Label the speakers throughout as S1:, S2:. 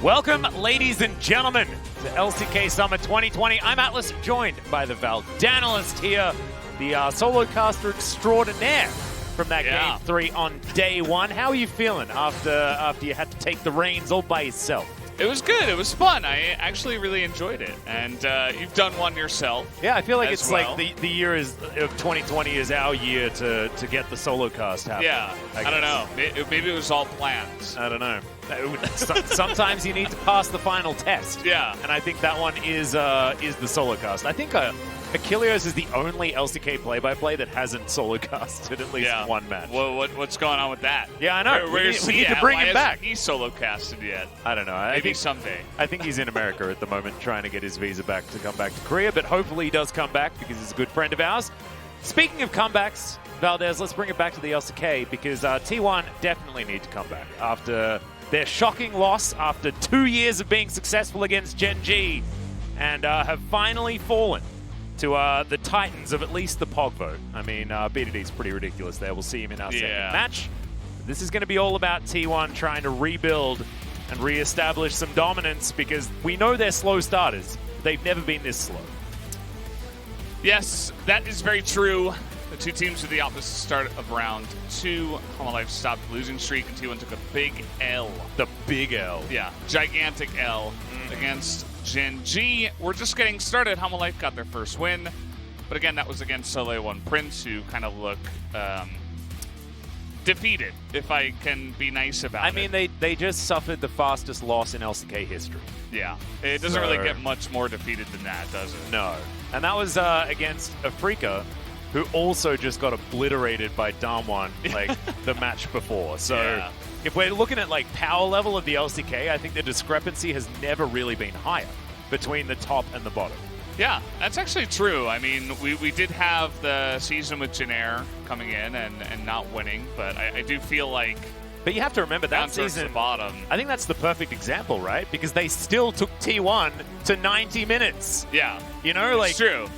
S1: Welcome, ladies and gentlemen, to LCK Summer 2020. I'm Atlas, joined by the Valdanalist here, the solo caster extraordinaire from that Game 3 on day one. How are you feeling after you had to take the reins all by yourself?
S2: It was good. It was fun. I actually really enjoyed it. And you've done one yourself.
S1: Yeah, I feel like it's
S2: well.
S1: like the year of 2020 is our year to get the solo cast happening.
S2: Yeah, I don't know. Maybe it was all planned.
S1: I don't know. Sometimes you need to pass the final test.
S2: Yeah.
S1: And I think that one is the solo cast. I think Achilles is the only LCK play-by-play that hasn't solo casted at least one match.
S2: Well, what's going on with that?
S1: Yeah, I know. We need to bring him back.
S2: He's solo casted yet?
S1: I don't know.
S2: Maybe someday.
S1: I think he's in America at the moment trying to get his visa back to come back to Korea, but hopefully he does come back because he's a good friend of ours. Speaking of comebacks, Valdez, let's bring it back to the LCK because T1 definitely need to come back after their shocking loss after 2 years of being successful against Gen G and have finally fallen to the titans of at least the POG vote. I mean, BDD's pretty ridiculous there. We'll see him in our second match. This is going to be all about T1 trying to rebuild and reestablish some dominance because we know they're slow starters. They've never been this slow.
S2: Yes, that is very true. The two teams with the opposite start of round 2. Hanwha Life stopped losing streak and T1 took a big L.
S1: The big L.
S2: Yeah, gigantic L against Gen G. We're just getting started. Hanwha Life got their first win. But again, that was against Soleil One Prince, who kind of look defeated, if I can be nice about it.
S1: I mean, they just suffered the fastest loss in LCK history.
S2: Yeah, it doesn't really get much more defeated than that, does it?
S1: No. And that was against Afrika, who also just got obliterated by Damwon like the match before. So if we're looking at like power level of the LCK, I think the discrepancy has never really been higher between the top and the bottom.
S2: Yeah, that's actually true. I mean, we did have the season with Janair coming in and not winning, but I do feel like...
S1: But you have to remember that season,
S2: bottom.
S1: I think that's the perfect example, right? Because they still took T1 to 90 minutes.
S2: Yeah.
S1: You know, like...
S2: It's true.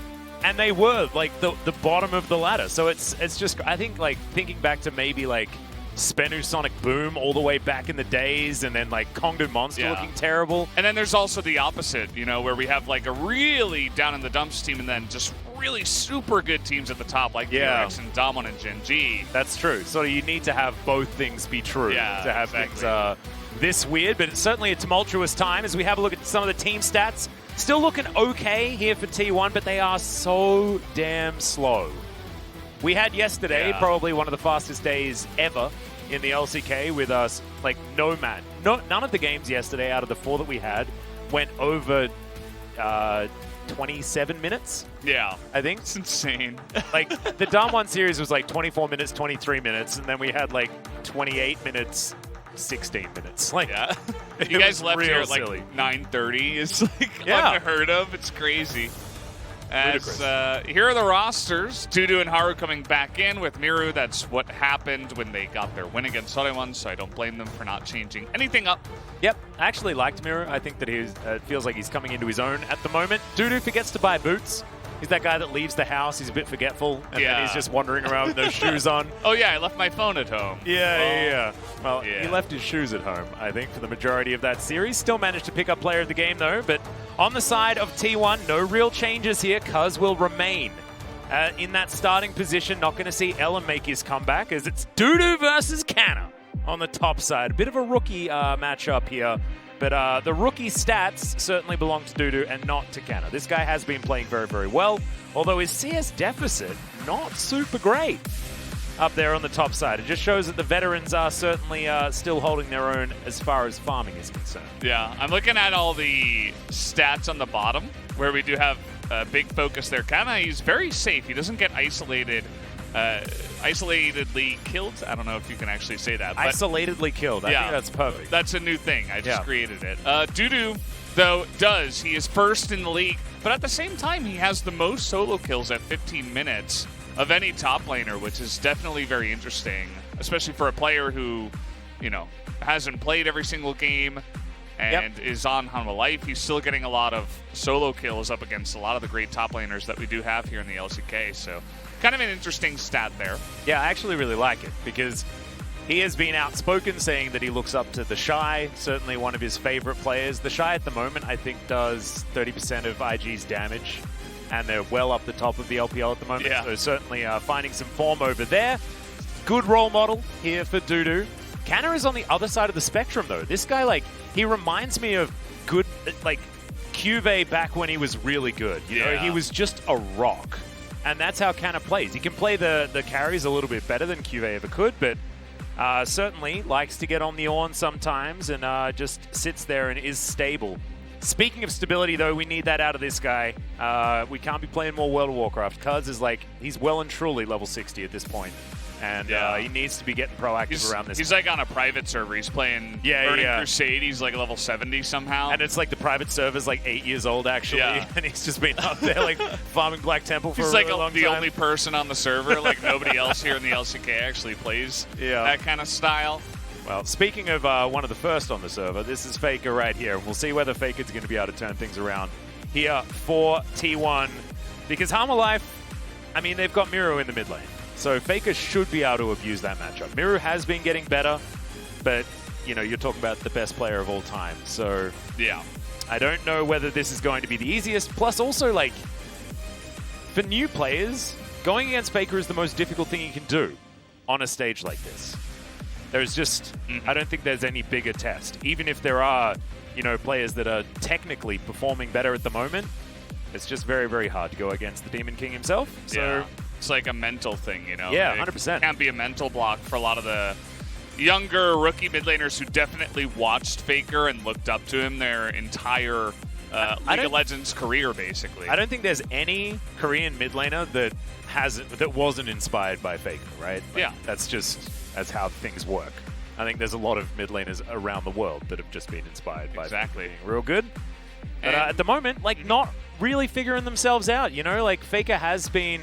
S1: And they were like the bottom of the ladder. So it's just, I think, like thinking back to maybe like Spenu Sonic Boom all the way back in the days, and then like Kongdo Monster looking terrible.
S2: And then there's also the opposite, you know, where we have like a really down in the dumps team and then just really super good teams at the top, like T-Rex and Damwon and Gen G.
S1: That's true. So you need to have both things be true to have things this weird, but it's certainly a tumultuous time as we have a look at some of the team stats. Still looking okay here for T1, but they are so damn slow. We had yesterday probably one of the fastest days ever in the LCK with us, like Nomad. None of the games yesterday out of the 4 that we had went over 27 minutes.
S2: Yeah.
S1: I think.
S2: It's insane.
S1: Like the Damwon series was like 24 minutes, 23 minutes, and then we had like 28 minutes, 16 minutes. Like,
S2: you guys left here at like
S1: silly.
S2: 9:30. It's like unheard of. It's crazy. As here are the rosters. Dudu and Haru coming back in with Miru. That's what happened when they got their win against Soleil, so I don't blame them for not changing anything up.
S1: Yep, I actually liked Miru. I think that he feels like he's coming into his own at the moment. Dudu forgets to buy boots. He's that guy that leaves the house. He's a bit forgetful, and then he's just wandering around with no shoes on.
S2: Oh, yeah, I left my phone at home.
S1: Well, he left his shoes at home, I think, for the majority of that series. Still managed to pick up player of the game, though. But on the side of T1, no real changes here. Cuz will remain in that starting position. Not going to see Ellen make his comeback, as it's Dudu versus Canna on the top side. A bit of a rookie matchup here. But the rookie stats certainly belong to Dudu and not to Canna. This guy has been playing very, very well, although his CS deficit, not super great up there on the top side. It just shows that the veterans are certainly still holding their own as far as farming is concerned.
S2: Yeah, I'm looking at all the stats on the bottom, where we do have a big focus there. Canna, he's very safe. He doesn't get isolated. Isolatedly killed. I don't know if you can actually say that. But
S1: isolatedly killed. I think that's perfect.
S2: That's a new thing. I just created it. Dudu, though, does. He is first in the league, but at the same time, he has the most solo kills at 15 minutes of any top laner, which is definitely very interesting, especially for a player who, you know, hasn't played every single game and is on Hanwha Life. He's still getting a lot of solo kills up against a lot of the great top laners that we do have here in the LCK. So kind of an interesting stat there.
S1: Yeah, I actually really like it because He has been outspoken saying that he looks up to the Shy, certainly one of his favorite players. The Shy at the moment, I think, does 30% of IG's damage, and they're well up the top of the LPL at the moment, so certainly finding some form over there. Good role model here for Dudu. Canna is on the other side of the spectrum, though. This guy, like, he reminds me of good, like, Cuvée back when he was really good. You know, he was just a rock, and that's how Canna plays. He can play the carries a little bit better than Cuvée ever could, but certainly likes to get on the Ornn sometimes and just sits there and is stable. Speaking of stability, though, we need that out of this guy. We can't be playing more World of Warcraft. Cuz is like, he's well and truly level 60 at this point. And he needs to be getting proactive around this.
S2: He's like on a private server. He's playing Burning Crusade. He's like level 70 somehow.
S1: And it's like the private server's like 8 years old, actually. And he's just been up there like farming Black Temple for a really long time.
S2: He's like the only person on the server. Like nobody else here in the LCK actually plays that kind of style.
S1: Well, speaking of one of the first on the server, this is Faker right here. We'll see whether Faker's going to be able to turn things around here for T1. Because Hanwha Life, I mean, they've got Miru in the mid lane. So Faker should be able to abuse that matchup. Miru has been getting better, but, you know, you're talking about the best player of all time. So, I don't know whether this is going to be the easiest. Plus, also, like, for new players, going against Faker is the most difficult thing you can do on a stage like this. There's just, I don't think there's any bigger test. Even if there are, you know, players that are technically performing better at the moment, it's just very, very hard to go against the Demon King himself. So
S2: it's like a mental thing, you know?
S1: Yeah, 100%.
S2: It can't be a mental block for a lot of the younger rookie mid laners who definitely watched Faker and looked up to him their entire League of Legends career, basically.
S1: I don't think there's any Korean mid laner that wasn't inspired by Faker, right? Like, that's how things work. I think there's a lot of mid laners around the world that have just been inspired by Faker being real good. But at the moment, like, not really figuring themselves out, you know? Like, Faker has been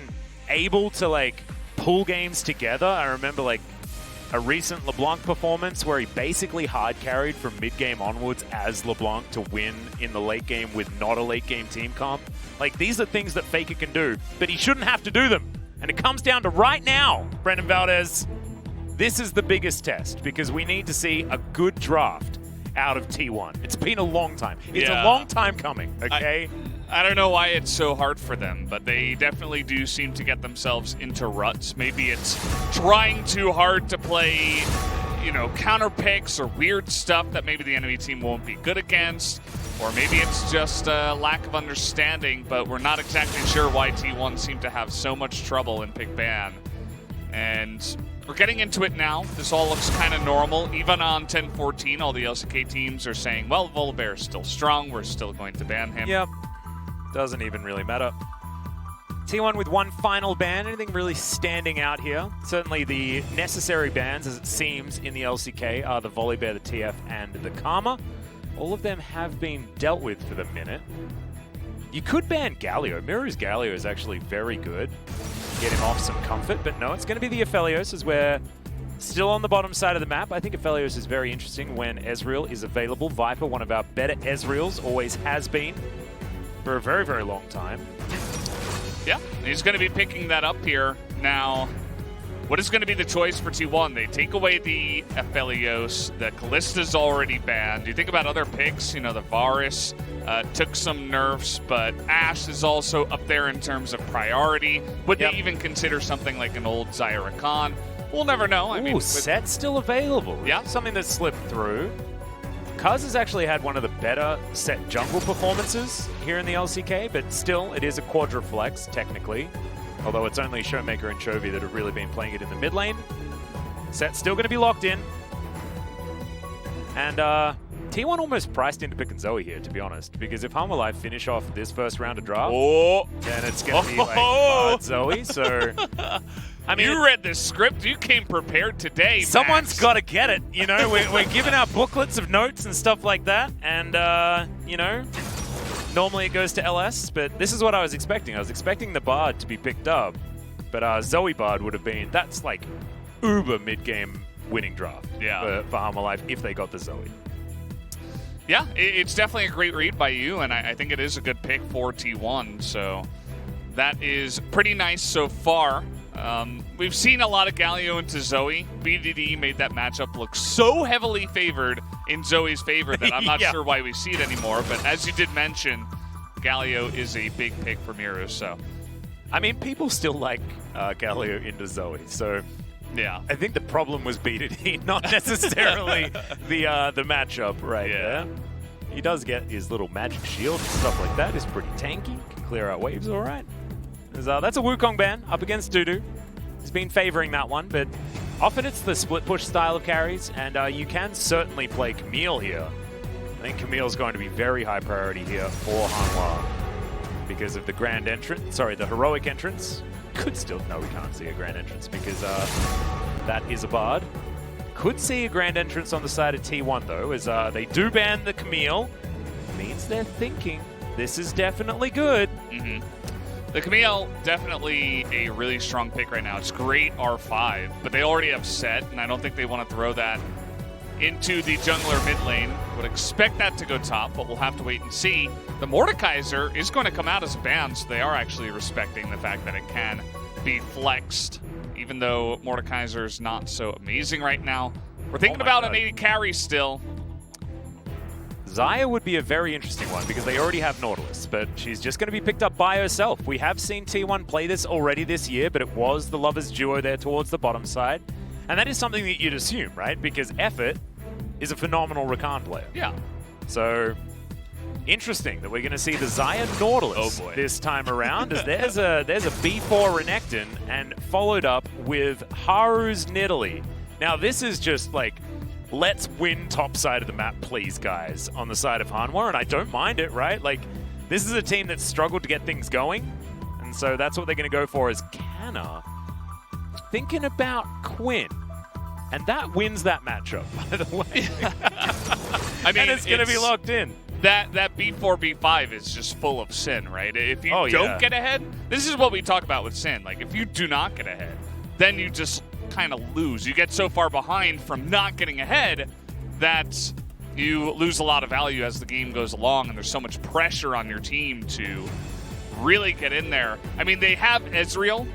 S1: able to, like, pull games together. I remember, like, a recent LeBlanc performance where he basically hard carried from mid-game onwards as LeBlanc to win in the late game with not a late-game team comp. Like, these are things that Faker can do, but he shouldn't have to do them. And it comes down to right now, Brendan Valdez, this is the biggest test because we need to see a good draft out of T1. It's been a long time. It's a long time coming, okay?
S2: I don't know why it's so hard for them, but they definitely do seem to get themselves into ruts. Maybe it's trying too hard to play, you know, counter picks or weird stuff that maybe the enemy team won't be good against, or maybe it's just a lack of understanding, but we're not exactly sure why T1 seem to have so much trouble in pick ban. And we're getting into it now. This all looks kind of normal. Even on 10-14, all the LCK teams are saying, well, Volibear is still strong. We're still going to ban him.
S1: Yep. Doesn't even really matter. T1 with one final ban. Anything really standing out here? Certainly the necessary bans, as it seems, in the LCK are the Volibear, the TF, and the Karma. All of them have been dealt with for the minute. You could ban Galio. Miru's Galio is actually very good. Get him off some comfort, but no, it's going to be the Aphelios as we're still on the bottom side of the map. I think Aphelios is very interesting when Ezreal is available. Viper, one of our better Ezreals, always has been for a very, very long time.
S2: Yeah, he's going to be picking that up here. Now, what is going to be the choice for T1? They take away the Aphelios. The Kallista's already banned. You think about other picks, you know, the Varus took some nerfs, but Ashe is also up there in terms of priority. Would they even consider something like an old Zyra Khan? We'll never know. I mean,
S1: Set's still available. Yeah, something that slipped through. Cuz has actually had one of the better Set jungle performances here in the LCK, but still, it is a quadriflex, technically. Although it's only Showmaker and Chovy that have really been playing it in the mid lane. Set's still going to be locked in. And T1 almost priced into picking Zoe here, to be honest. Because if Hanwha Life finish off this first round of draft, then it's going to be like Bard Zoe. So, I mean,
S2: you read this script. You came prepared today,
S1: someone's got to get it. You know, we're giving out booklets of notes and stuff like that. And, you know, normally it goes to LS, but this is what I was expecting. I was expecting the Bard to be picked up. But Zoe Bard would have been, that's like uber mid-game winning draft for Hanwha Life if they got the Zoe.
S2: Yeah, it's definitely a great read by you, and I think it is a good pick for T1. So that is pretty nice so far. We've seen a lot of Galio into Zoe. BDD made that matchup look so heavily favored in Zoe's favor that I'm not sure why we see it anymore. But as you did mention, Galio is a big pick for Miru. So,
S1: I mean, people still like Galio into Zoe. So,
S2: yeah,
S1: I think the problem was BDD, not necessarily the matchup right there. He does get his little magic shield and stuff like that. It's pretty tanky. Can clear out waves all right. That's a Wukong ban up against Dudu. He's been favoring that one, but often it's the split push style of carries, and you can certainly play Camille here. I think Camille's going to be very high priority here for Hanwha because of the grand entrance. Sorry, the heroic entrance. Could still... No, we can't see a grand entrance because that is a bard. Could see a grand entrance on the side of T1, though, as they do ban the Camille. Means they're thinking this is definitely good.
S2: The Camille, definitely a really strong pick right now. It's great R5, but they already have set, and I don't think they want to throw that into the jungler mid lane. Would expect that to go top, but we'll have to wait and see. The Mordekaiser is going to come out as a ban, so they are actually respecting the fact that it can be flexed, even though Mordekaiser is not so amazing right now. We're thinking about an 80 carry still.
S1: Xayah would be a very interesting one because they already have Nautilus, but she's just going to be picked up by herself. We have seen T1 play this already this year, but it was the Lovers duo there towards the bottom side. And that is something that you'd assume, right? Because Effort is a phenomenal Rakan player.
S2: Yeah.
S1: So, interesting that we're going to see the Xayah Nautilus this time around. As there's a B4 Renekton and followed up with Haru's Nidalee. Now, this is just like... Let's win top side of the map, please, guys, on the side of Hanwha, and I don't mind it, right? Like, this is a team that's struggled to get things going, and so that's what they're going to go for is Canna. Thinking about Quinn, and that wins that matchup, by the way.
S2: I mean,
S1: and it's going to be locked in.
S2: That B4, B5 is just full of sin, right? If you don't get ahead, this is what we talk about with sin. Like, if you do not get ahead, then you just... kind of lose. You get so far behind from not getting ahead that you lose a lot of value as the game goes along, and there's so much pressure on your team to really get in there. I mean, they have Ezreal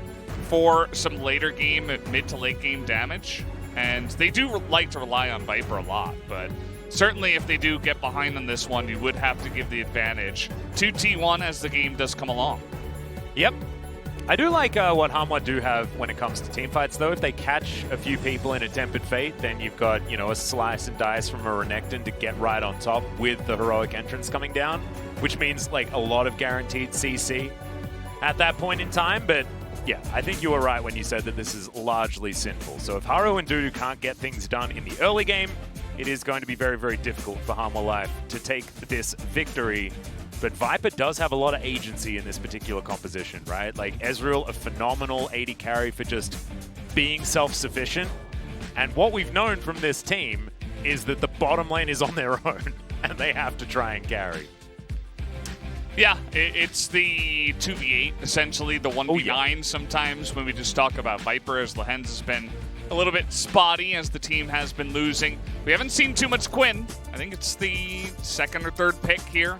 S2: for some later game, mid to late game damage, and they do like to rely on Viper a lot, but certainly if they do get behind on this one, you would have to give the advantage to T1 as the game does come along.
S1: Yep. I do like what Hanwha do have when it comes to team fights, though. If they catch a few people in a Tempered Fate, then you've got, you know, a slice and dice from a Renekton to get right on top with the heroic entrance coming down, which means, like, a lot of guaranteed CC at that point in time. But, yeah, I think you were right when you said that this is largely sinful. So if Haru and Dudu can't get things done in the early game, it is going to be very, very difficult for Hanwha Life to take this victory. But Viper does have a lot of agency in this particular composition, right? Like, Ezreal, a phenomenal 80 carry for just being self-sufficient. And what we've known from this team is that the bottom lane is on their own, and they have to try and carry.
S2: Yeah, it's the 2v8, essentially, the 1v9 sometimes when we just talk about Viper, as Lehens has been a little bit spotty as the team has been losing. We haven't seen too much Quinn. I think it's the second or third pick here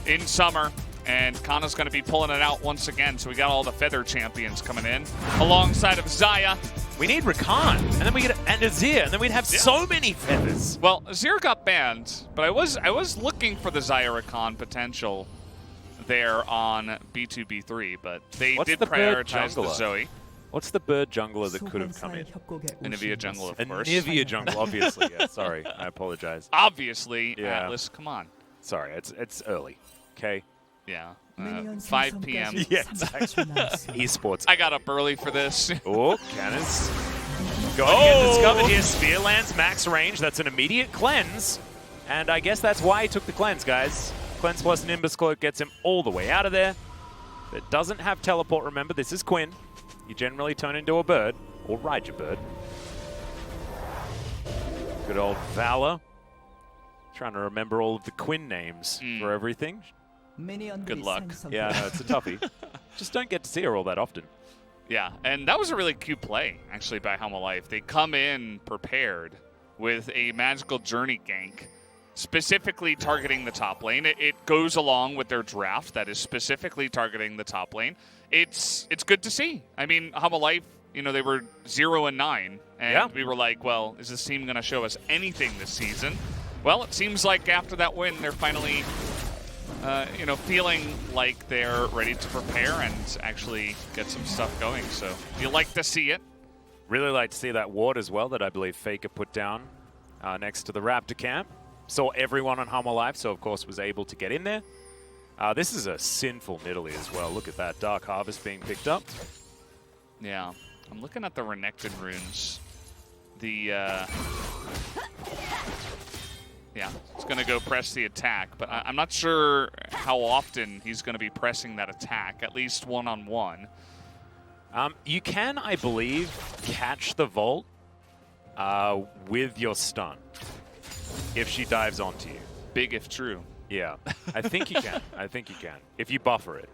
S2: in Summer, and Kana's going to be pulling it out once again, so we got all the Feather champions coming in alongside of Xayah.
S1: We need Rakan, and then we get Azir, and then we'd have so many feathers.
S2: Well, Azir got banned, but I was looking for the Xayah Rakan potential there on B2, B3, but they did prioritize the Zoe.
S1: What's the bird jungler that could have come in?
S2: Anivia jungle, of course.
S1: Anivia jungle, obviously. Yeah, sorry, I apologize.
S2: Obviously, Atlas, come on.
S1: Sorry, it's early, okay?
S2: Yeah, 5 p.m.
S1: Yeah, exactly. Esports.
S2: I got up early for this.
S1: Oh, Canis. Going to get discovered here. Spear lands max range. That's an immediate cleanse. And I guess that's why he took the cleanse, guys. Cleanse plus Nimbus Cloak gets him all the way out of there. It doesn't have teleport, remember. This is Quinn. You generally turn into a bird, or ride your bird. Good old Valor. Trying to remember all of the Quinn names for everything.
S2: Good luck.
S1: Yeah, no, it's a toughie. Just don't get to see her all that often.
S2: Yeah, and that was a really cute play, actually, by Hanwha Life. They come in prepared with a Magical Journey gank, specifically targeting the top lane. It goes along with their draft that is specifically targeting the top lane. It's good to see. I mean, Hanwha Life you know, they were 0-9, and we were like, well, is this team going to show us anything this season? Well, it seems like after that win, they're finally, you know, feeling like they're ready to prepare and actually get some stuff going. So you like to see it.
S1: Really like to see that ward as well that I believe Faker put down next to the Raptor camp. Saw everyone on Hanwha Live, so of course was able to get in there. This is a sinful Nidalee as well. Look at that Dark Harvest being picked up.
S2: Yeah, I'm looking at the Renekton runes. Yeah, he's going to go press the attack, but I'm not sure how often he's going to be pressing that attack, at least one-on-one.
S1: You can, I believe, catch the Vault with your stun if she dives onto you.
S2: Big if true.
S1: Yeah, I think you can. I think you can, if you buffer it.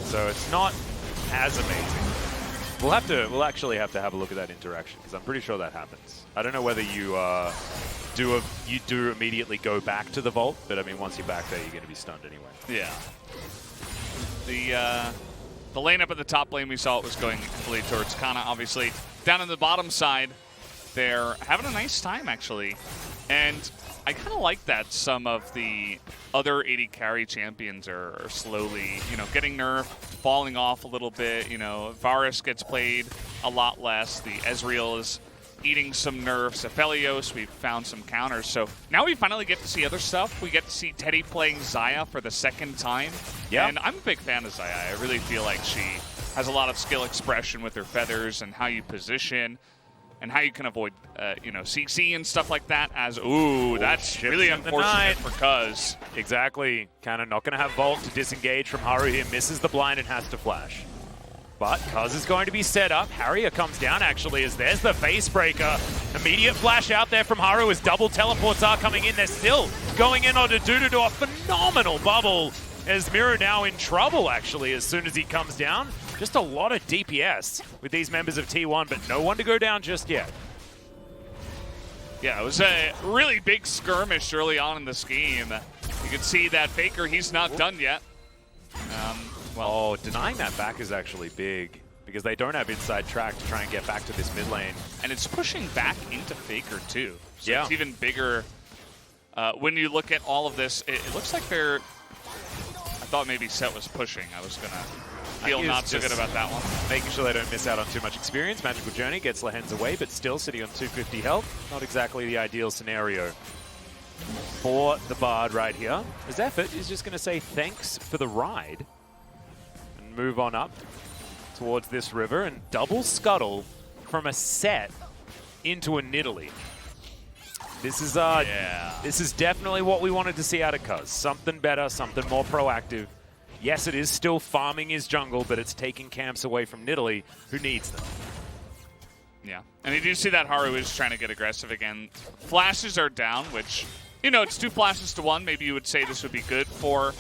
S1: So it's not as amazing. We'll actually have to have a look at that interaction, because I'm pretty sure that happens. I don't know whether you do immediately go back to the Vault, but I mean, once you're back there, you're going to be stunned anyway.
S2: Yeah. The lane up at the top lane, we saw it was going fully towards Kana, obviously. Down on the bottom side, they're having a nice time, actually. And I kind of like that some of the other 80 carry champions are slowly, you know, getting nerfed, falling off a little bit. You know, Varus gets played a lot less. The Ezreal is eating some nerfs. Aphelios, we've found some counters. So now we finally get to see other stuff. We get to see Teddy playing Xayah for the second time.
S1: Yeah.
S2: And I'm a big fan of Xayah. I really feel like she has a lot of skill expression with her feathers and how you position and how you can avoid, you know, CC and stuff like that. As that's really unfortunate for Cuz.
S1: Exactly. Kind of not going to have Vault to disengage from Haru here. Misses the blind and has to flash. But Cuz is going to be set up. Harrier comes down, actually, as there's the face breaker. Immediate flash out there from Haru as double teleports are coming in. They're still going in onto Dudu to a phenomenal bubble. As Miro now in trouble, actually, as soon as he comes down. Just a lot of DPS with these members of T1, but no one to go down just yet.
S2: Yeah, it was a really big skirmish early on in this game. You can see that Faker, he's not done yet.
S1: Denying that back is actually big, because they don't have inside track to try and get back to this mid lane.
S2: And it's pushing back into Faker, too. So
S1: yeah.
S2: It's even bigger. When you look at all of this, it looks like they're... I thought maybe Set was pushing. I was going to feel not so good about that one.
S1: Making sure they don't miss out on too much experience. Magical Journey gets Lehens away, but still sitting on 250 health. Not exactly the ideal scenario for the Bard right here. His effort is just going to say thanks for the ride and move on up towards this river and double scuttle from a Set into a Nidalee. This is definitely what we wanted to see out of Cuz. Something better, something more proactive. Yes, it is still farming his jungle, but it's taking camps away from Nidalee, who needs them.
S2: Yeah, and you do see that Haru is trying to get aggressive again. Flashes are down, which, you know, it's 2 flashes to 1. Maybe you would say this would be good for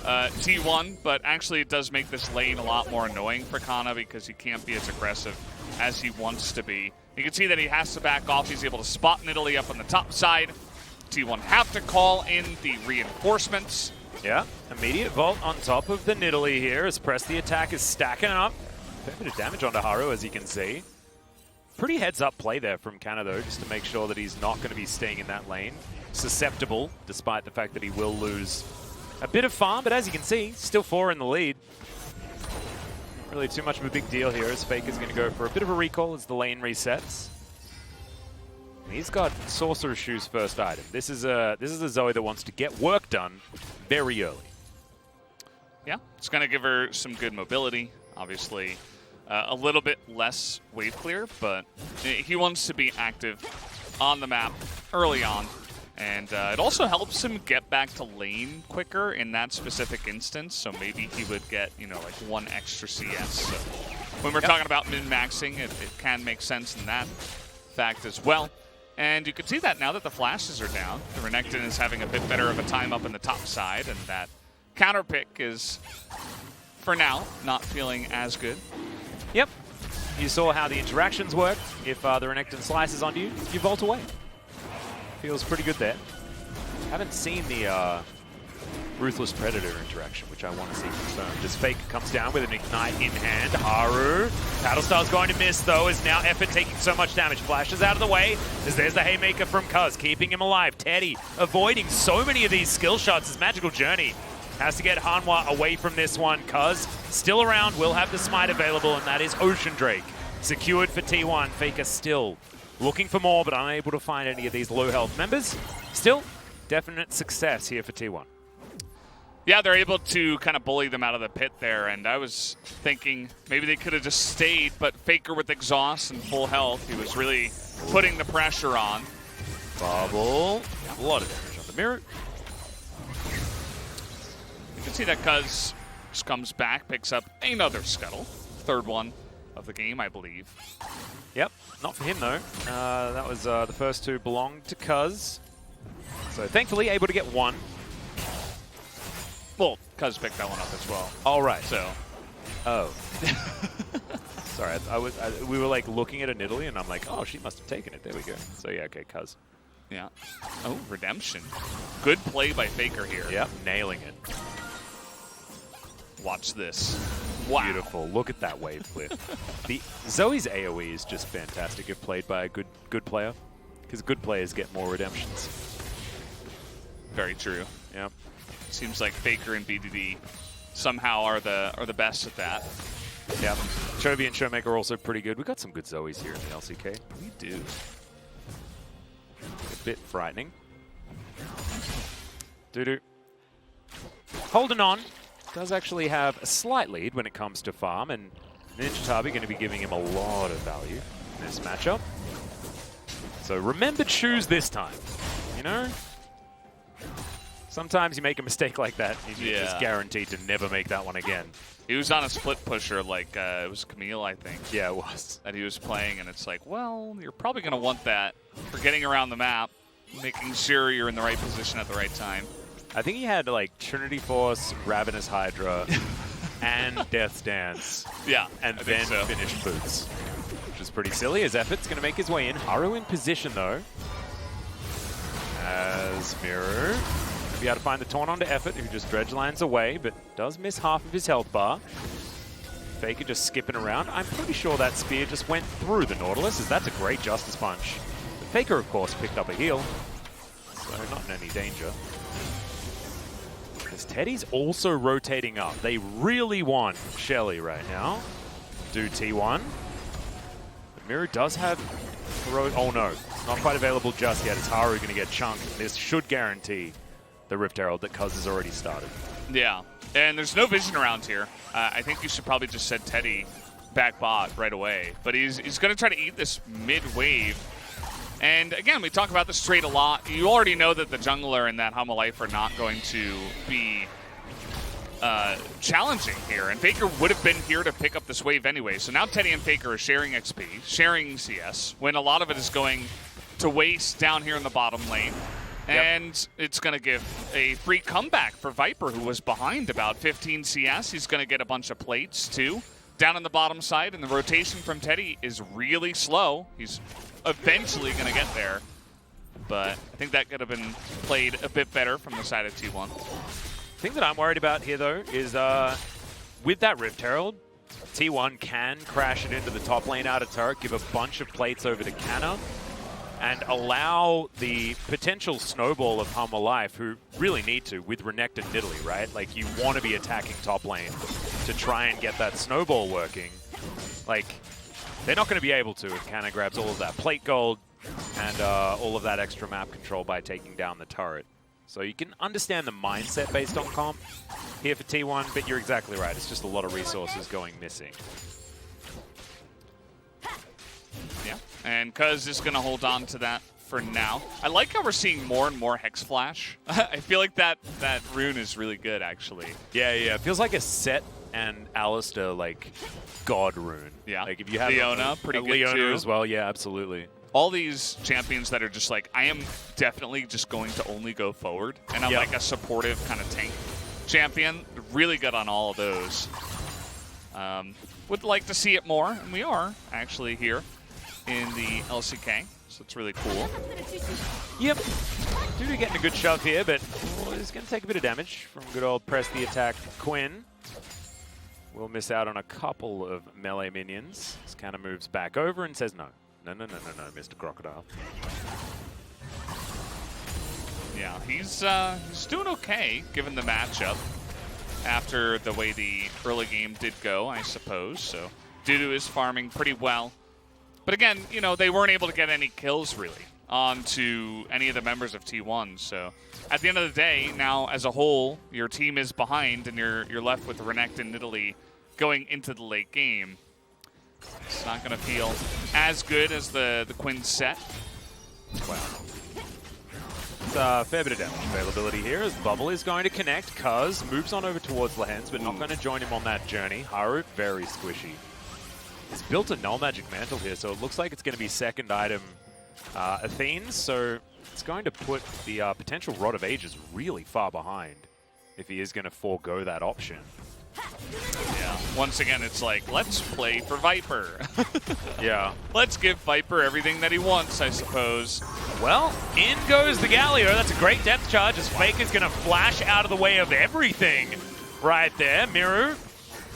S2: T1, but actually it does make this lane a lot more annoying for Kana because he can't be as aggressive as he wants to be. You can see that he has to back off. He's able to spot Nidalee up on the top side. T1 have to call in the reinforcements.
S1: Yeah, immediate Vault on top of the Nidalee here as Press the Attack is stacking up. Fair bit of damage onto Haru, as you can see. Pretty heads-up play there from Kana, though, just to make sure that he's not going to be staying in that lane. Susceptible, despite the fact that he will lose a bit of farm, but as you can see, still 4 in the lead. Really too much of a big deal here as Faker's going to go for a bit of a recall as the lane resets. And he's got Sorcerer's Shoes first item. This is a Zoe that wants to get work done very early.
S2: Yeah, it's going to give her some good mobility. Obviously, a little bit less wave clear, but he wants to be active on the map early on. And it also helps him get back to lane quicker in that specific instance. So maybe he would get, you know, like 1 extra CS. So when we're talking about min-maxing, it can make sense in that fact as well. And you can see that now that the flashes are down, the Renekton is having a bit better of a time up in the top side, and that counter pick is, for now, not feeling as good.
S1: Yep. You saw how the interactions worked. If the Renekton slices onto you, you vault away. Feels pretty good there. Haven't seen the Ruthless Predator interaction, which I want to see confirmed. As Faker comes down with an Ignite in hand. Haru. Battlestar's going to miss, though, as now Effort taking so much damage. Flashes out of the way, as there's the Haymaker from Cuz, keeping him alive. Teddy avoiding so many of these skill shots as Magical Journey has to get Hanwha away from this one. Cuz still around, will have the smite available, and that is Ocean Drake. Secured for T1. Faker still looking for more, but unable to find any of these low health members. Still, definite success here for T1.
S2: Yeah, they're able to kind of bully them out of the pit there, and I was thinking maybe they could have just stayed, but Faker with exhaust and full health, he was really putting the pressure on.
S1: Bubble. A lot of damage on the mirror.
S2: You can see that Cuz just comes back, picks up another scuttle. Third one of the game, I believe.
S1: Yep, not for him though. That was the first two belonged to Cuz. So thankfully able to get one.
S2: Well, Cuz picked that one up as well.
S1: All right.
S2: So.
S1: Oh. Sorry, we were like looking at an Italy, and I'm like, oh, she must have taken it. There we go. So yeah, okay, Cuz.
S2: Yeah. Oh, redemption. Good play by Faker here.
S1: Yep, nailing it.
S2: Watch this. Wow.
S1: Beautiful. Look at that wave flip. Zoe's AoE is just fantastic if played by a good player, because good players get more redemptions.
S2: Very true.
S1: Yeah.
S2: Seems like Faker and BDD somehow are the best at that.
S1: Yeah. Chovy and Showmaker are also pretty good. We got some good Zoes here in the LCK.
S2: We do.
S1: A bit frightening. Doo-doo. Holding on. Does actually have a slight lead when it comes to farm, and Ninja Tabi going to be giving him a lot of value in this matchup. So remember choose this time, you know? Sometimes you make a mistake like that, and you're just guaranteed to never make that one again.
S2: He was on a split pusher, like it was Camille, I think.
S1: Yeah, it was.
S2: That he was playing, and it's like, well, you're probably going to want that for getting around the map, making sure you're in the right position at the right time.
S1: I think he had like Trinity Force, Ravenous Hydra, and Death's Dance.
S2: Yeah,
S1: and then finished Boots, which is pretty silly. As Effort's going to make his way in. Haru in position though. As Mirror. Be able to find the taunt onto Effort, who just dredge lines away, but does miss half of his health bar. Faker just skipping around. I'm pretty sure that spear just went through the Nautilus, as that's a great Justice Punch. But Faker, of course, picked up a heal, so not in any danger. As Teddy's also rotating up. They really want Shelly right now. Do T1. But Miru does have heroic. Oh no, it's not quite available just yet. It's Haru going to get chunked. This should guarantee the Rift Herald that Cuz has already started.
S2: Yeah, and there's no vision around here. I think you should probably just send Teddy back bot right away. But he's going to try to eat this mid-wave. And again, we talk about this trade a lot. You already know that the jungler and that Hanwha Life are not going to be challenging here. And Faker would have been here to pick up this wave anyway. So now Teddy and Faker are sharing XP, sharing CS, when a lot of it is going to waste down here in the bottom lane. And it's going to give a free comeback for Viper, who was behind about 15 CS. He's going to get a bunch of plates, too, down on the bottom side. And the rotation from Teddy is really slow. He's eventually going to get there. But I think that could have been played a bit better from the side of T1.
S1: The thing that I'm worried about here, though, is with that Rift Herald, T1 can crash it into the top lane out of turret, give a bunch of plates over to Canna, and allow the potential snowball of Hanwha Life, who really need to, with Renekton and Nidalee, right? Like, you want to be attacking top lane to try and get that snowball working. Like, they're not going to be able to if Canna grabs all of that plate gold and all of that extra map control by taking down the turret. So you can understand the mindset based on comp here for T1, but you're exactly right. It's just a lot of resources going missing.
S2: Yeah, and Cuz is going to hold on to that for now. I like how we're seeing more and more Hex Flash. I feel like that rune is really good, actually.
S1: Yeah. It feels like a Set and Alistair, like, God rune.
S2: Yeah.
S1: Like, if you have
S2: Leona, pretty good
S1: Leona
S2: too.
S1: as well, yeah, absolutely.
S2: All these champions that are just like, I am definitely just going to only go forward, and I'm like a supportive kind of tank champion. Really good on all of those. Would like to see it more, and we are actually here in the LCK, so it's really cool.
S1: Yep. Dudu getting a good shove here, but he's going to take a bit of damage from good old press the attack Quinn. We'll miss out on a couple of melee minions. This kind of moves back over and says no. No, Mr. Crocodile.
S2: Yeah, he's doing okay given the matchup after the way the early game did go, I suppose. So Dudu is farming pretty well. But again, you know, they weren't able to get any kills really onto any of the members of T1. So at the end of the day, now as a whole, your team is behind and you're left with Renekton and Italy going into the late game. It's not going to feel as good as the Quinn set.
S1: Wow. It's a fair bit of damage availability here as Bubble is going to connect. Cuz moves on over towards Lehens, but not going to join him on that journey. Haru, very squishy. He's built a null magic mantle here, so it looks like it's going to be second item Athene's, so it's going to put the potential Rod of Ages really far behind if he is going to forego that option.
S2: Yeah, once again, it's like, let's play for Viper.
S1: Yeah.
S2: Let's give Viper everything that he wants, I suppose.
S1: Well, in goes the Galio. That's a great depth charge as Faker's going to flash out of the way of everything right there. Miru,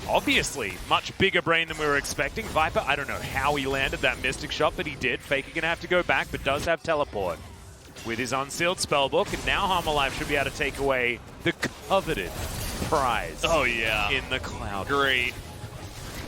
S1: obviously, much bigger brain than we were expecting. Viper, I don't know how he landed that Mystic Shot, but he did. Faker going to have to go back, but does have Teleport with his Unsealed Spellbook. And now Hanwha Life should be able to take away the coveted prize.
S2: Oh, yeah.
S1: In the cloud.
S2: Great.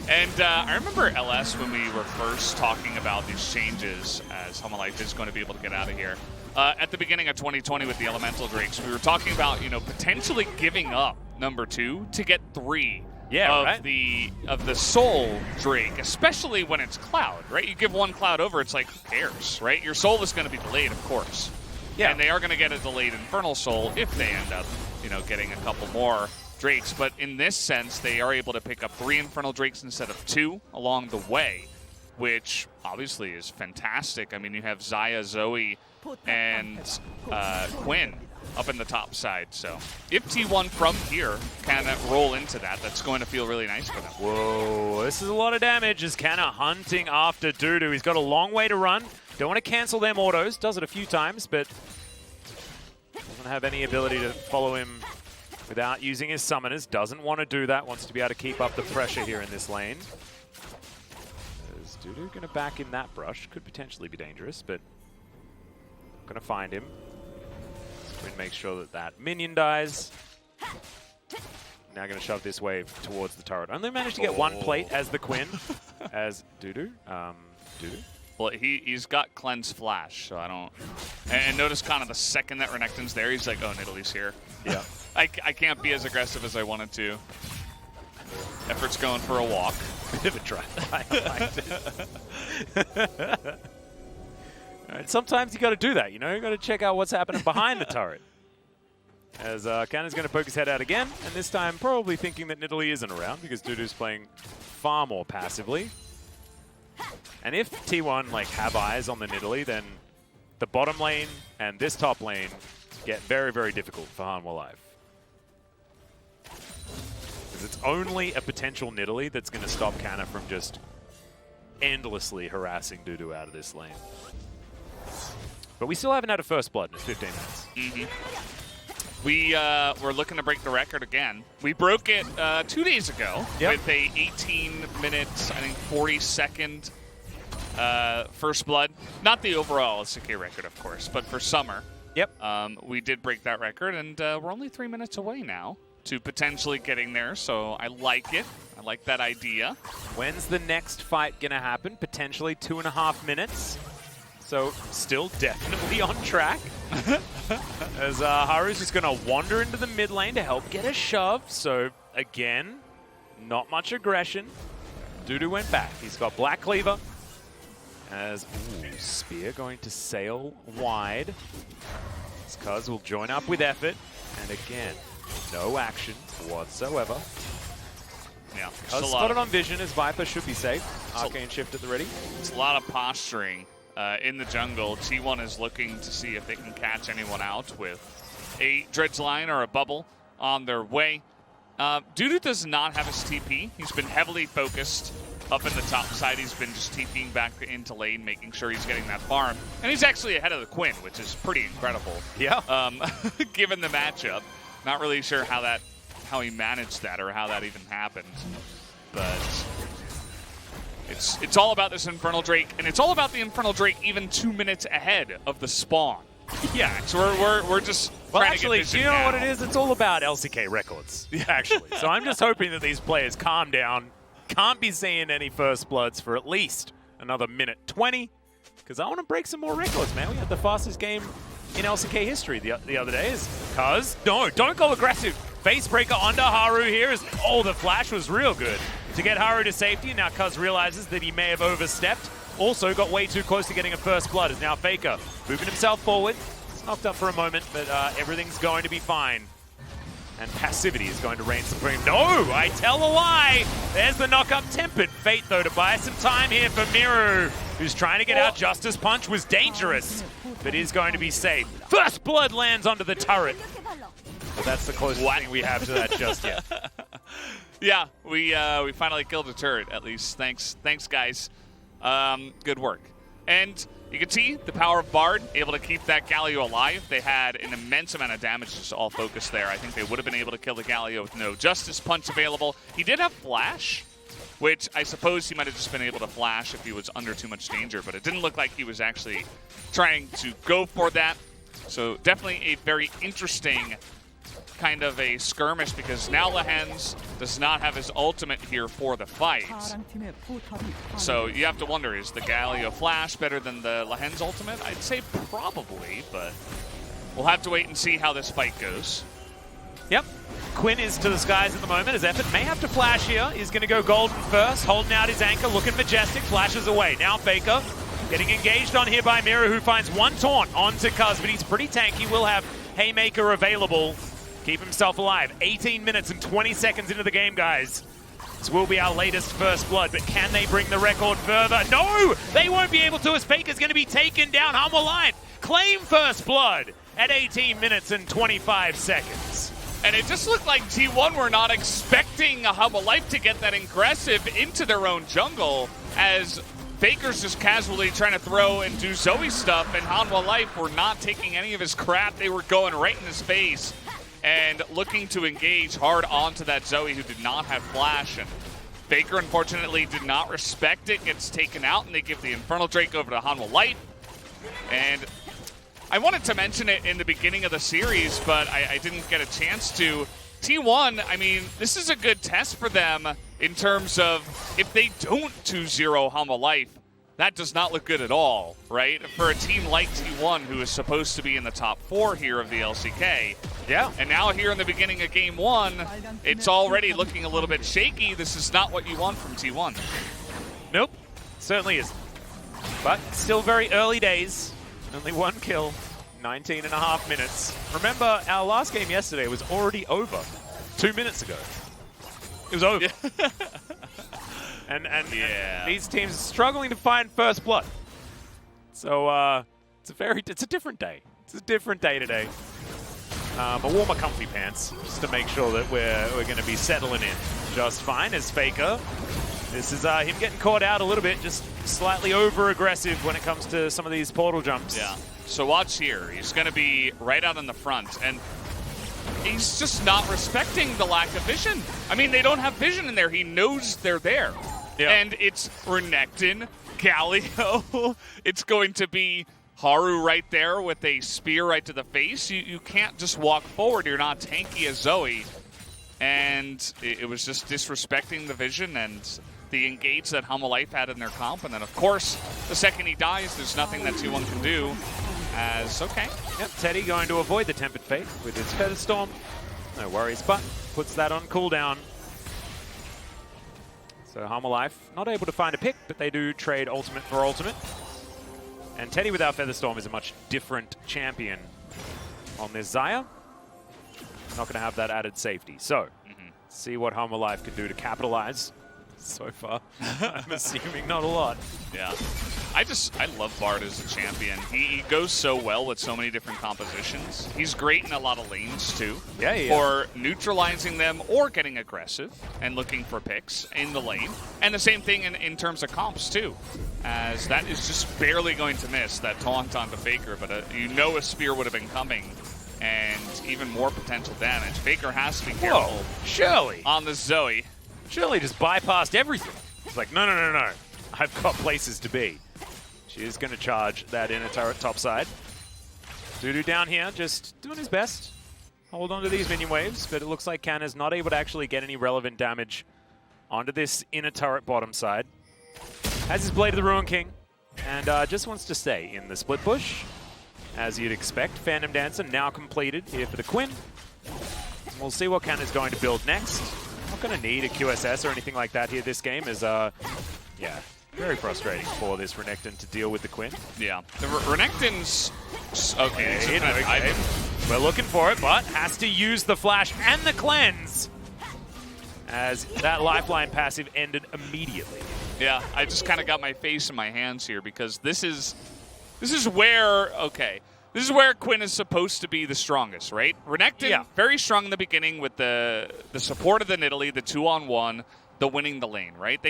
S2: And I remember LS when we were first talking about these changes as Hanwha Life is going to be able to get out of here. At the beginning of 2020 with the Elemental Drakes, we were talking about, you know, potentially giving up number 2 to get 3 of the Soul Drake, especially when it's Cloud, right? You give one Cloud over, it's like, who cares, right? Your Soul is going to be delayed, of course. Yeah. And they are going to get a delayed Infernal Soul if they end up, you know, getting a couple more Drakes. But in this sense, they are able to pick up 3 Infernal Drakes instead of 2 along the way, which obviously is fantastic. I mean, you have Xayah, Zoe, and Quinn up in the top side. So if T1 from here can roll into that, that's going to feel really nice for them.
S1: Whoa, this is a lot of damage as Canna hunting after Dudu. He's got a long way to run. Don't want to cancel them autos. Does it a few times, but doesn't have any ability to follow him without using his summoners. Doesn't want to do that. Wants to be able to keep up the pressure here in this lane. Is Dudu going to back in that brush? Could potentially be dangerous, but going to find him. Quinn makes sure that that minion dies. Now going to shove this wave towards the turret. Only managed to get one plate as the Quinn, as Dudu. Dudu.
S2: Well, he's got Cleanse Flash, so I don't... And notice kind of the second that Renekton's there, he's like, oh, Nidalee's here.
S1: Yeah.
S2: I can't be as aggressive as I wanted to. Effort's going for a walk.
S1: Bit of a drive-by. I liked it. Right, sometimes you got to do that, you know? You got to check out what's happening behind the turret. As Cannon's going to poke his head out again, and this time probably thinking that Nidalee isn't around because Dudu's playing far more passively. And if T1 like have eyes on the Nidalee, then the bottom lane and this top lane get very, very difficult for Hanwha Life. Because it's only a potential Nidalee that's going to stop Canna from just endlessly harassing Dudu out of this lane. But we still haven't had a first blood in 15 minutes.
S2: Mm-hmm. We were looking to break the record again. We broke it 2 days ago with a 18-minute, I think 40-second first blood. Not the overall LCK record, of course, but for Summer.
S1: Yep.
S2: We did break that record, and we're only 3 minutes away now to potentially getting there, so I like it. I like that idea.
S1: When's the next fight going to happen? Potentially 2.5 minutes. So still definitely on track. As Haru's just going to wander into the mid lane to help get a shove. So again, not much aggression. Dudu went back. He's got Black Cleaver. As Spear going to sail wide. Cuz will join up with effort. And again, no action whatsoever.
S2: Yeah,
S1: Cuz spotted on vision as Viper should be safe. Arcane Shift at the ready.
S2: It's a lot of posturing. In the jungle, T1 is looking to see if they can catch anyone out with a Dredge line or a bubble on their way. Dudu does not have his TP. He's been heavily focused up in the top side. He's been just TPing back into lane, making sure he's getting that farm. And he's actually ahead of the Quinn, which is pretty incredible.
S1: Yeah.
S2: Given the matchup. Not really sure how he managed that or how that even happened. But it's all about this Infernal Drake, and it's all about the Infernal Drake even 2 minutes ahead of the spawn.
S1: Yeah.
S2: So we're just trying
S1: actually,
S2: to get
S1: do you know what it is? It's all about LCK records, actually. So I'm just hoping that these players calm down. Can't be seeing any first bloods for at least another minute 20, because I want to break some more records, man. We had the fastest game in LCK history the other day. Cuz, no, don't go aggressive. Facebreaker onto Haru here. Oh, the flash was real good to get Haru to safety. Now Cuz realizes that he may have overstepped. Also got way too close to getting a first blood. Is now Faker moving himself forward. It's knocked up for a moment, but everything's going to be fine. And passivity is going to reign supreme. No, I tell a lie. There's the knock-up tempered. Fate, though, to buy some time here for Miru, who's trying to get out. Justice Punch was dangerous, but is going to be safe. First blood lands onto the turret. But that's the closest thing we have to that just yet.
S2: Yeah, we finally killed a turret, at least. Thanks, guys. Good work. And you can see the power of Bard, able to keep that Galio alive. They had an immense amount of damage just all focused there. I think they would have been able to kill the Galio with no Justice Punch available. He did have Flash, which I suppose he might have just been able to flash if he was under too much danger, but it didn't look like he was actually trying to go for that. So definitely a very interesting kind of a skirmish, because now Lehens does not have his ultimate here for the fight. So you have to wonder, is the Galio Flash better than the Lehens ultimate? I'd say probably, but we'll have to wait and see how this fight goes.
S1: Yep. Quinn is to the skies at the moment. His effort may have to flash here. He's going to go golden first, holding out his anchor, looking majestic, flashes away. Now Faker getting engaged on here by Miru, who finds one taunt onto Cuz, but he's pretty tanky. Will have Haymaker available. Keep himself alive. 18 minutes and 20 seconds into the game, guys. This will be our latest first blood, but can they bring the record further? No! They won't be able to, as Faker's going to be taken down. Hanwha Life claim first blood at 18 minutes and 25 seconds.
S2: And it just looked like T1 were not expecting Hanwha Life to get that aggressive into their own jungle, as Faker's just casually trying to throw and do Zoe stuff, and Hanwha Life were not taking any of his crap. They were going right in his face and looking to engage hard onto that Zoe, who did not have flash. And Faker, unfortunately, did not respect it, gets taken out, and they give the Infernal Drake over to Hanwha Life. And I wanted to mention it in the beginning of the series, but I didn't get a chance to. T1, I mean, this is a good test for them in terms of if they don't 2-0 Hanwha Life, that does not look good at all, right? For a team like T1, who is supposed to be in the top 4 here of the LCK.
S1: Yeah.
S2: And now here in the beginning of game 1, it's already looking a little bit shaky. This is not what you want from T1.
S1: Nope, certainly isn't. But still very early days. Only one kill, 19.5 minutes. Remember, our last game yesterday was already over 2 minutes ago. It was over. Yeah. And these teams are struggling to find first blood. So it's a different day. It's a different day today. But warmer comfy pants, just to make sure that we're going to be settling in just fine as Faker. This is him getting caught out a little bit, just slightly over-aggressive when it comes to some of these portal jumps.
S2: Yeah. So watch here. He's going to be right out in the front, and he's just not respecting the lack of vision. I mean, they don't have vision in there. He knows they're there. Yeah. And it's Renekton, Galio. It's going to be Haru right there with a spear right to the face. You can't just walk forward. You're not tanky as Zoe. And it was just disrespecting the vision and the engage that Hanwha Life had in their comp. And then, of course, the second he dies, there's nothing that T1 can do. As, okay.
S1: Yep, Teddy going to avoid the Tempered Fate with his Feather Storm. No worries, but puts that on cooldown. So Hanwha Life not able to find a pick, but they do trade ultimate for ultimate. And Teddy without Feather Storm is a much different champion on this Xayah. Not going to have that added safety. So, see what Hanwha Life can do to capitalize so far. I'm assuming not a lot.
S2: Yeah. I love Bard as a champion. He goes so well with so many different compositions. He's great in a lot of lanes too.
S1: Yeah, yeah.
S2: For neutralizing them or getting aggressive and looking for picks in the lane. And the same thing in terms of comps too. As that is just barely going to miss that taunt onto Faker, but you know a spear would have been coming. And even more potential damage. Faker has to be careful.
S1: Whoa, Shirley.
S2: On the Zoe.
S1: Shirley just bypassed everything. It's like, no, no, no, no. I've got places to be. She is going to charge that inner turret top side. Dudu down here, just doing his best. Hold on to these minion waves, but it looks like Canna's not able to actually get any relevant damage onto this inner turret bottom side. Has his Blade of the Ruin King, and just wants to stay in the split push. As you'd expect, Phantom Dancer now completed here for the Quinn. We'll see what Canna's going to build next. Not going to need a QSS or anything like that here this game, as, yeah, very frustrating for this Renekton to deal with the Quinn.
S2: Yeah. The Renekton's... Okay,
S1: okay. We're looking for it, but has to use the flash and the cleanse, as that lifeline passive ended immediately.
S2: Yeah, I just kind of got my face in my hands here, because this is where, okay, this is where Quinn is supposed to be the strongest, right? Renekton, very strong in the beginning with the support of the Nidalee, the 2-on-1, the winning the lane, right?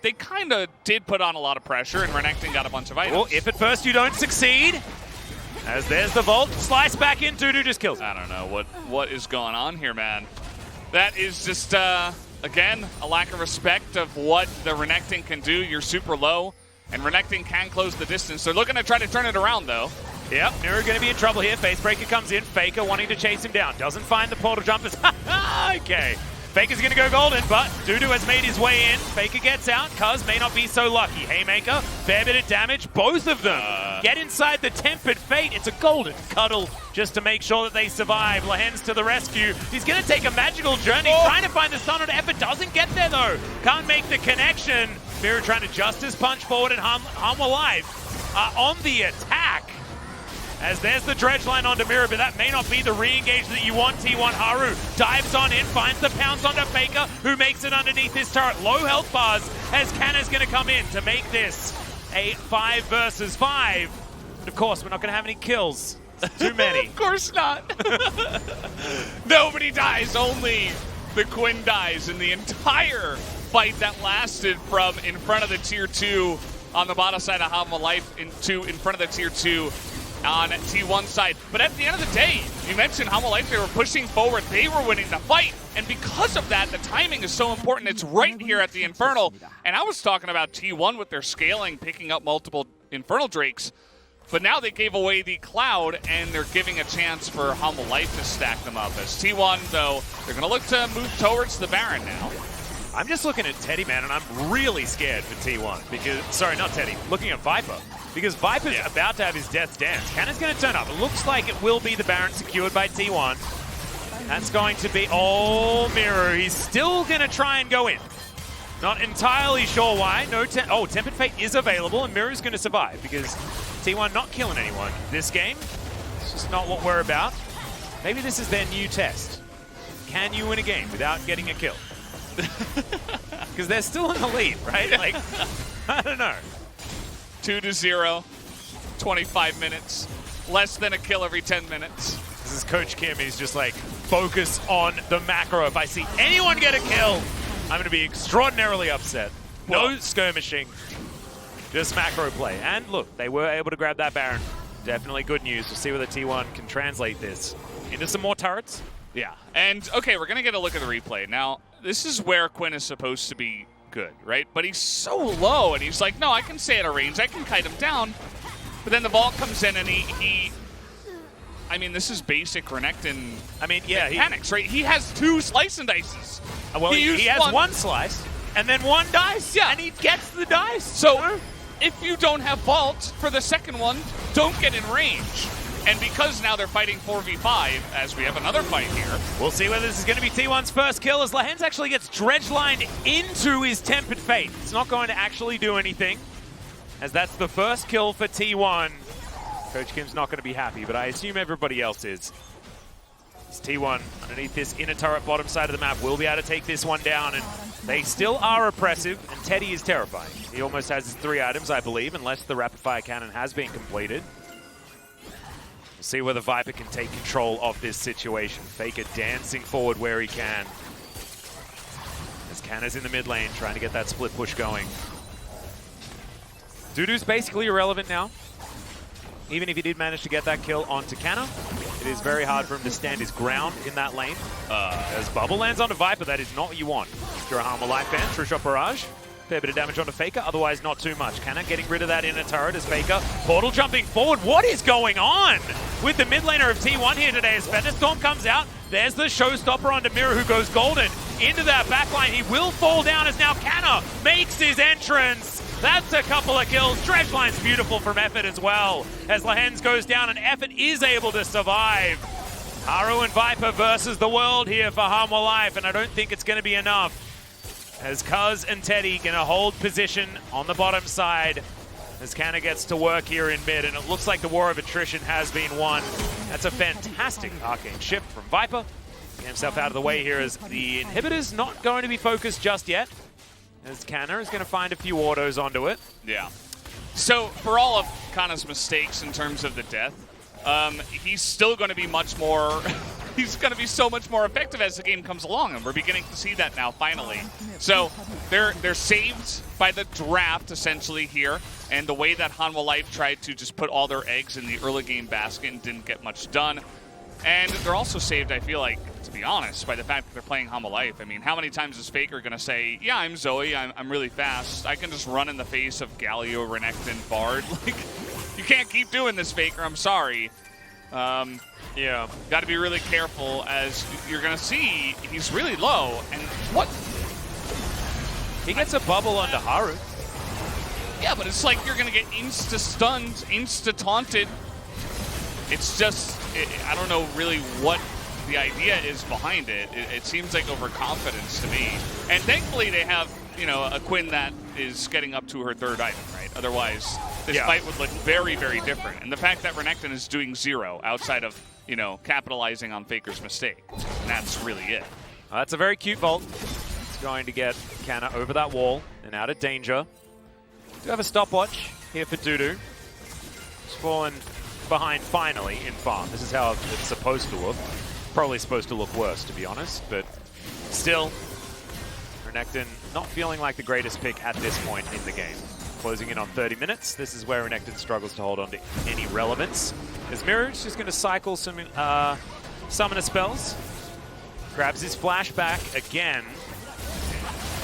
S2: They kind of did put on a lot of pressure, and Renekton got a bunch of items.
S1: Well, if at first you don't succeed, as there's the Vault, slice back in, Dudu just kills.
S2: I don't know what is going on here, man. That is just, again, a lack of respect of what the Renekton can do. You're super low, and Renekton can close the distance. They're looking to try to turn it around, though.
S1: Yep, Mirror going to be in trouble here. Facebreaker comes in. Faker wanting to chase him down. Doesn't find the portal jumpers. Okay. Faker's going to go golden, but Dudu has made his way in. Faker gets out. Cuz may not be so lucky. Haymaker, fair bit of damage. Both of them get inside the Tempered Fate. It's a golden cuddle just to make sure that they survive. Lahen's to the rescue. He's going to take a magical journey, trying to find the Sun on effort. Doesn't get there, though. Can't make the connection. Mirror trying to Justice punch forward, and Hanwha Live on the attack. As there's the dredge line onto Mirror, but that may not be the re-engage that you want. T1 Haru dives on in, finds the pounce onto Faker, who makes it underneath his turret. Low health bars as Canna's going to come in to make this a 5 versus 5. But of course, we're not going to have any kills. Too many.
S2: Of course not. Nobody dies, only the Quinn dies in the entire fight that lasted from in front of the tier 2 on the bottom side of Hanwha Life in front of the tier 2 on T1 side. But at the end of the day, you mentioned Hanwha Life, they were pushing forward, they were winning the fight, and because of that, the timing is so important. It's right here at the Infernal, and I was talking about T1 with their scaling, picking up multiple Infernal Drakes, but now they gave away the Cloud, and they're giving a chance for Hanwha Life to stack them up. As T1, though, they're going to look to move towards the Baron now.
S1: I'm just looking at Teddy, man, and I'm really scared for T1, because, sorry, not Teddy, looking at Viper. Because Viper's about to have his death's dance. Canna's going to turn up. It looks like it will be the Baron secured by T1. That's going to be... Oh, Mirror. He's still going to try and go in. Not entirely sure why. No. Tempered Fate is available, and Mirror's going to survive because T1 not killing anyone this game. It's just not what we're about. Maybe this is their new test. Can you win a game without getting a kill? Because they're still in the lead, right? Like, I don't know.
S2: 2-0, 25 minutes, less than a kill every 10 minutes.
S1: This is Coach Kim. He's just like, focus on the macro. If I see anyone get a kill, I'm going to be extraordinarily upset. No skirmishing, just macro play. And look, they were able to grab that Baron. Definitely good news. We'll see whether T1 can translate this into some more turrets.
S2: Yeah, and okay, we're going to get a look at the replay. Now, this is where Quinn is supposed to be good, right? But he's so low, and he's like, no, I can stay at a range, I can kite him down. But then the Vault comes in, and he I mean, this is basic Renekton. I mean, yeah, he panics, right? He has 2 slice and dices.
S1: Well, he has one slice, and then 1 dice, and he gets the dice.
S2: So, if you don't have Vault for the second one, don't get in range. And because now they're fighting 4v5, as we have another fight here.
S1: We'll see whether this is going to be T1's first kill, as Lahen's actually gets dredge-lined into his Tempered Fate. It's not going to actually do anything, as that's the first kill for T1. Coach Kim's not going to be happy, but I assume everybody else is. As T1 underneath this inner turret bottom side of the map will be able to take this one down, and they still are oppressive, and Teddy is terrifying. He almost has his 3 items, I believe, unless the rapid fire cannon has been completed. We'll see whether Viper can take control of this situation. Faker dancing forward where he can. As Canna's in the mid lane trying to get that split push going. Dudu's basically irrelevant now. Even if he did manage to get that kill onto Canna, it is very hard for him to stand his ground in that lane. As Bubble lands onto Viper, that is not what you want. If you're a Hanwha life fan, True Shot Barrage. Fair bit of damage onto Faker, otherwise not too much. Canna getting rid of that inner turret as Faker. Portal jumping forward. What is going on with the mid laner of T1 here today as Thunderstorm comes out? There's the showstopper onto Mirror who goes golden into that backline. He will fall down as now Canna makes his entrance. That's a couple of kills. Dredgeline's beautiful from Effort as well. As Lehens goes down and Effort is able to survive. Haru and Viper versus the world here for Hanwha Life, and I don't think it's going to be enough. As Cuz and Teddy going to hold position on the bottom side as Canna gets to work here in mid, and it looks like the war of attrition has been won. That's a fantastic arcane shift from Viper. Get himself out of the way here as the inhibitor's not going to be focused just yet. As Canna is going to find a few autos onto it.
S2: Yeah. So for all of Canna's mistakes in terms of the death, he's still going to be much more... he's going to be so much more effective as the game comes along, and we're beginning to see that now, finally. So they're saved by the draft, essentially, here, and the way that Hanwha Life tried to just put all their eggs in the early game basket and didn't get much done. And they're also saved, I feel like, to be honest, by the fact that they're playing Hanwha Life. I mean, how many times is Faker going to say, yeah, I'm Zoe, I'm really fast, I can just run in the face of Galio, Renekton, Bard? Like, you can't keep doing this, Faker, I'm sorry. Yeah, got to be really careful, as you're going to see he's really low. And what?
S1: He gets a bubble onto Haru.
S2: Yeah, but it's like you're going to get insta-stunned, insta-taunted. It's just, I don't know really what the idea is behind it. It seems like overconfidence to me. And thankfully they have, you know, a Quinn that is getting up to her 3rd item, right? Otherwise, this fight would look very, very different. And the fact that Renekton is doing 0 outside of, you know, capitalizing on Faker's mistake, and that's really it.
S1: That's a very cute vault. It's going to get Canna over that wall and out of danger. Do have a stopwatch here for Dudu. He's fallen behind finally in farm. This is how it's supposed to look. Probably supposed to look worse, to be honest, but still, Renekton not feeling like the greatest pick at this point in the game. Closing in on 30 minutes. This is where Renekton struggles to hold on to any relevance. As Mirage just going to cycle some summoner spells. Grabs his flashback again.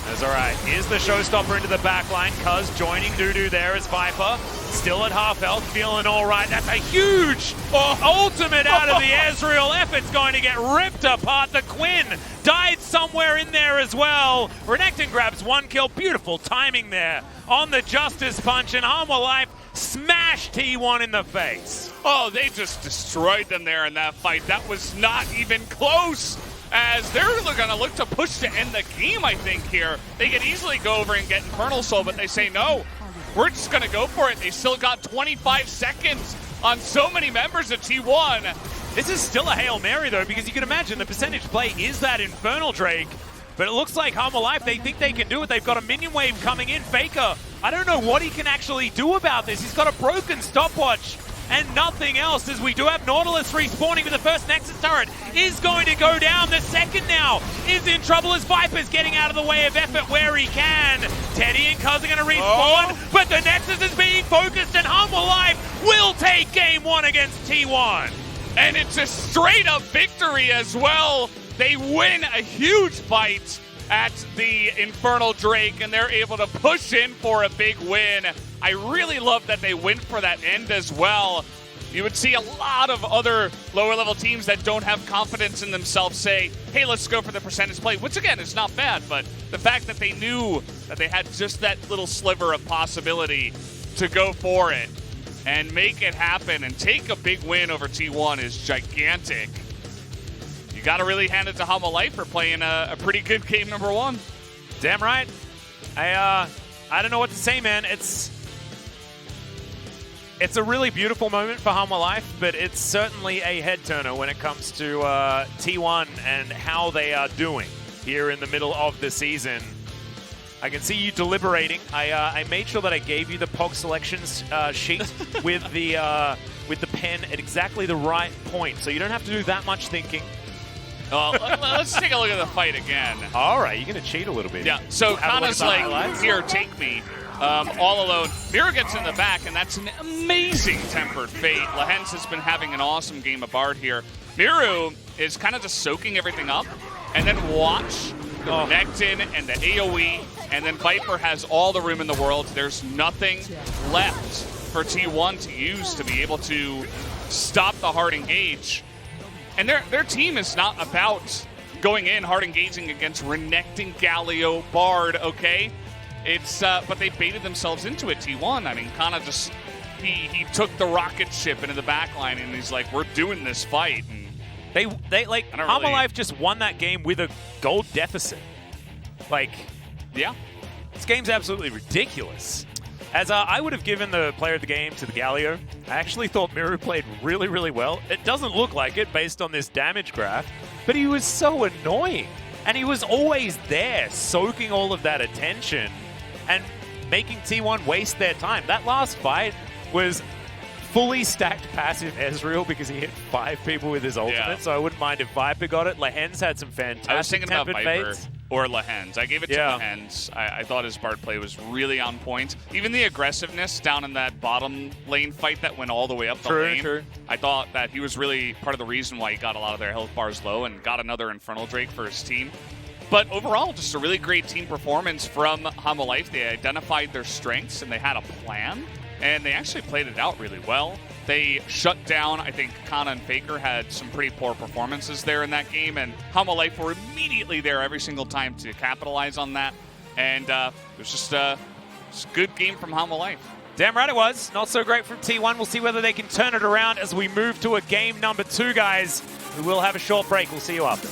S1: That's all right. Here's the showstopper into the backline. Cuz joining Dudu there as Viper. Still at half health, feeling all right. That's a huge ultimate out of the Ezreal. Effort's going to get ripped apart. The Quinn died somewhere in there as well. Renekton grabs 1 kill. Beautiful timing there on the Justice Punch, and Hanwha Life smashed T1 in the face.
S2: Oh, they just destroyed them there in that fight. That was not even close, as they're going to look to push to end the game, I think, here. They could easily go over and get Infernal Soul, but they say no. We're just going to go for it. They still got 25 seconds on so many members of T1.
S1: This is still a Hail Mary, though, because you can imagine the percentage play is that Infernal Drake. But it looks like Hanwha Life, they think they can do it. They've got a minion wave coming in. Faker, I don't know what he can actually do about this. He's got a broken stopwatch and nothing else, as we do have Nautilus respawning with the first Nexus turret is going to go down. The second now is in trouble as Viper's getting out of the way of Effort where he can. Teddy and Cuz are going to respawn, but the Nexus is being focused, and Hanwha Life will take game 1 against T1.
S2: And it's a straight up victory as well. They win a huge fight at the Infernal Drake, and they're able to push in for a big win. I really love that they went for that end as well. You would see a lot of other lower level teams that don't have confidence in themselves say, hey, let's go for the percentage play, which again is not bad, but the fact that they knew that they had just that little sliver of possibility to go for it and make it happen and take a big win over T1 is gigantic. You got to really hand it to Hanwha Life for playing a pretty good game number 1.
S1: Damn right. I don't know what to say, man. It's It's a really beautiful moment for Hanwha Life, but it's certainly a head-turner when it comes to T1 and how they are doing here in the middle of the season. I can see you deliberating. I made sure that I gave you the POG selections sheet with the pen at exactly the right point, so you don't have to do that much thinking.
S2: Let's take a look at the fight again.
S1: All right, you're going to cheat a little bit.
S2: Yeah, so Kana's like, here, take me. All alone. Miru gets in the back, and that's an amazing tempered fate. Lehens has been having an awesome game of Bard here. Miru is kind of just soaking everything up, and then watch the Renekton and the AoE, and then Viper has all the room in the world. There's nothing left for T1 to use to be able to stop the hard engage. And their team is not about going in hard engaging against Renekton, Galio, Bard, okay? It's but they baited themselves into it, T1. I mean, Kana just he took the rocket ship into the back line, and he's like, we're doing this fight. And
S1: they like Hanwha Life just won that game with a gold deficit. Like,
S2: yeah,
S1: this game's absolutely ridiculous. As I would have given the player of the game to the Galio. I actually thought Miru played really, really well. It doesn't look like it based on this damage graph, but he was so annoying. And he was always there, soaking all of that attention and making T1 waste their time. That last fight was fully stacked passive Ezreal because he hit 5 people with his ultimate, so I wouldn't mind if Viper got it. Lehens had some fantastic
S2: I was thinking about Viper
S1: fates.
S2: or Lehens. I gave it to Lehens. I thought his Bard play was really on point. Even the aggressiveness down in that bottom lane fight that went all the way up the lane. I thought that he was really part of the reason why he got a lot of their health bars low and got another Infernal Drake for his team. But overall, just a really great team performance from Hanwha Life. They identified their strengths and they had a plan, and they actually played it out really well. They shut down, I think Kana and Faker had some pretty poor performances there in that game, and Hanwha Life were immediately there every single time to capitalize on that. And it was just a good game from Hanwha Life.
S1: Damn right it was. Not so great from T1. We'll see whether they can turn it around as we move to a game number 2, guys. We will have a short break. We'll see you after.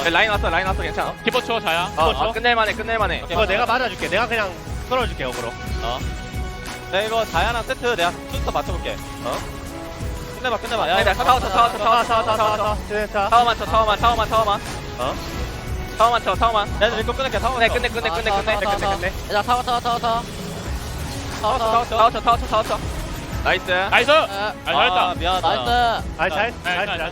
S3: 라인 왔어 괜찮아.
S4: 키보 쳐 자야.
S3: 끝낼만해.
S4: 이거 내가 맞아줄게. 내가 그냥 끌어줄게 역으로.
S3: 내 이거 자야랑 세트 내가 순서 맞춰볼게. 끝내봐.
S4: 야,
S3: 타워만 쳐. 타워만. 야, 이거 끊을게. 타워. 네, 끝내.
S4: 야, 타워.
S3: 타워 쳐. 나이스.
S4: 나이스. 잘했다.
S3: 미안하다.
S4: 나이스. 잘.